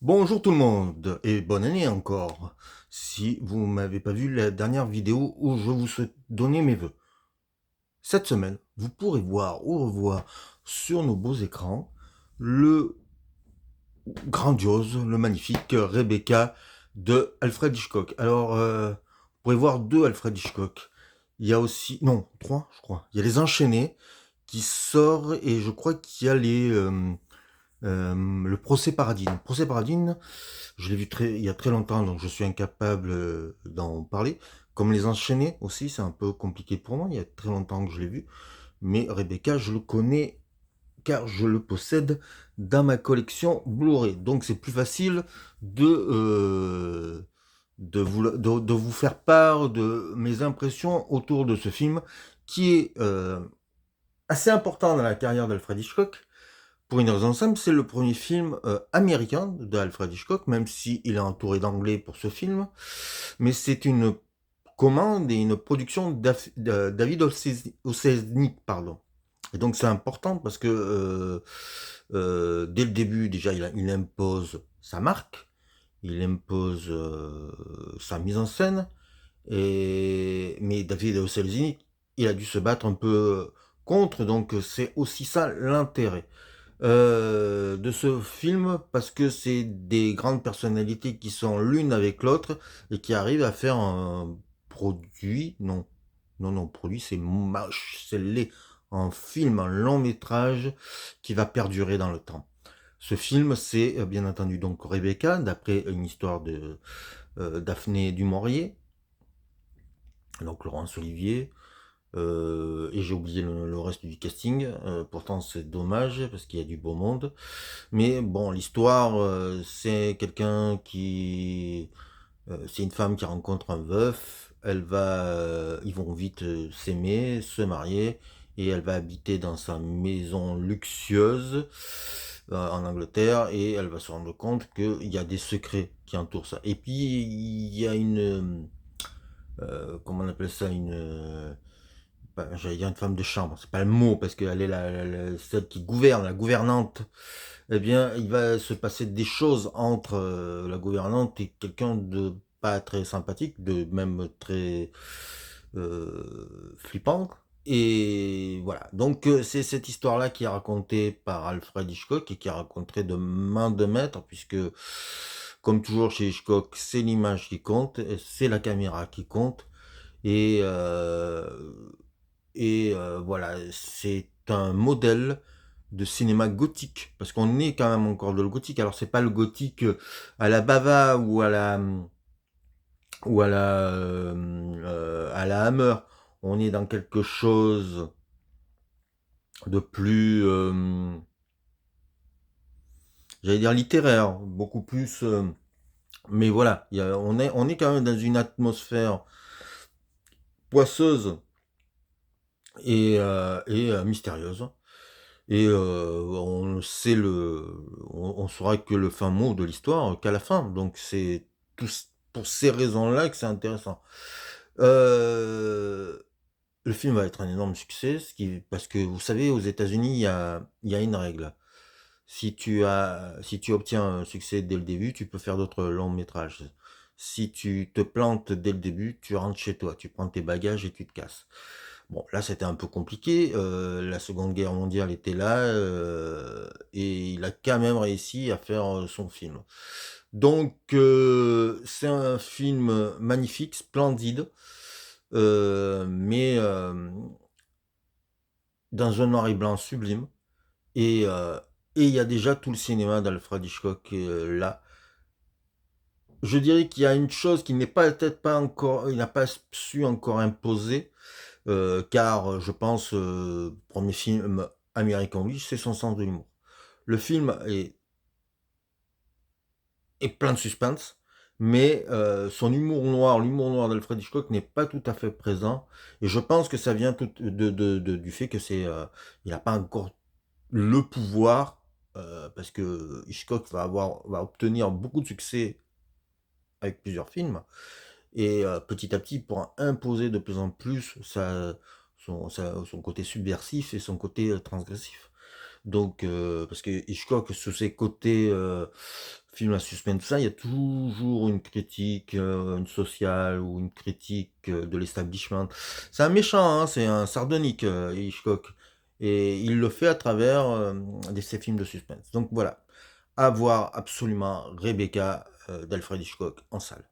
Bonjour tout le monde et bonne année encore. Si vous m'avez pas vu la dernière vidéo où je vous souhaite donner mes vœux. Cette semaine, vous pourrez voir ou revoir sur nos beaux écrans le grandiose, le magnifique Rebecca de Alfred Hitchcock. Alors, vous pourrez voir deux Alfred Hitchcock. Il y a aussi, non, trois, je crois. Il y a Les Enchaînés qui sort et je crois qu'il y a le procès Paradine. Procès Paradine, je l'ai vu il y a très longtemps, donc je suis incapable d'en parler. Comme Les Enchaînés aussi, c'est un peu compliqué pour moi, il y a très longtemps que je l'ai vu. Mais Rebecca, je le connais car je le possède dans ma collection Blu-ray. Donc c'est plus facile de vous faire part de mes impressions autour de ce film qui est assez important dans la carrière d'Alfred Hitchcock. Pour une raison simple, c'est le premier film américain d'Alfred Hitchcock, même s'il est entouré d'anglais pour ce film. Mais c'est une commande et une production de David Selznick, pardon. Et donc c'est important parce que dès le début, déjà, il impose sa marque, il impose sa mise en scène. Mais David Selznick, il a dû se battre un peu contre, donc c'est aussi ça l'intérêt de ce film parce que c'est des grandes personnalités qui sont l'une avec l'autre et qui arrivent à faire un produit, non, produit c'est moche, c'est laid, un film, un long métrage qui va perdurer dans le temps. Ce film, c'est bien entendu donc Rebecca, d'après une histoire de Daphné du Maurier, donc Laurence Olivier, et j'ai oublié le reste du casting. Pourtant, c'est dommage parce qu'il y a du beau monde. Mais bon, l'histoire, c'est quelqu'un qui, c'est une femme qui rencontre un veuf. Ils vont vite s'aimer, se marier, et elle va habiter dans sa maison luxueuse en Angleterre, et elle va se rendre compte qu'il y a des secrets qui entourent ça. Et puis il y a comment on appelle ça, j'allais dire une femme de chambre, c'est pas le mot, parce qu'elle est celle qui gouverne, la gouvernante. Eh bien, il va se passer des choses entre la gouvernante et quelqu'un de pas très sympathique, de même très flippant. Et voilà. Donc, c'est cette histoire-là qui est racontée par Alfred Hitchcock et qui est racontée de main de maître, puisque, comme toujours chez Hitchcock, c'est l'image qui compte, c'est la caméra qui compte. Et, voilà, c'est un modèle de cinéma gothique, parce qu'on est quand même encore de le gothique. Alors c'est pas le gothique à la Bava à la Hammer. On est dans quelque chose de plus, j'allais dire littéraire, beaucoup plus. Mais voilà, on est quand même dans une atmosphère poisseuse et mystérieuse. Et on saura que le fin mot de l'histoire qu'à la fin. Donc c'est pour ces raisons-là que c'est intéressant. Euh, le film va être un énorme succès, parce que vous savez, aux États-Unis, il y a une règle. Si tu obtiens un succès dès le début, tu peux faire d'autres longs métrages. Si tu te plantes dès le début, tu rentres chez toi, tu prends tes bagages et tu te casses. Bon, là, c'était un peu compliqué. La Seconde Guerre mondiale était là, et il a quand même réussi à faire son film. Donc, c'est un film magnifique, splendide, mais dans un noir et blanc sublime. Et il y a déjà tout le cinéma d'Alfred Hitchcock là. Je dirais qu'il y a une chose qui n'est peut-être pas encore, il n'a pas su encore imposer, car je pense, premier film américain, oui, c'est son sens de l'humour. Le film est plein de suspense, mais son l'humour noir d'Alfred Hitchcock n'est pas tout à fait présent, et je pense que ça vient du fait que il n'a pas encore le pouvoir, parce que Hitchcock va obtenir beaucoup de succès avec plusieurs films, et petit à petit, il pourra imposer de plus en plus son côté subversif et son côté transgressif. Donc, parce que Hitchcock, sous ses côtés film à suspense, tout ça, il y a toujours une critique, une sociale ou une critique, de l'establishment. C'est un méchant, hein, c'est un sardonique, Hitchcock, et il le fait à travers, de ses films de suspense. Donc voilà, à voir absolument Rebecca, d'Alfred Hitchcock en salle.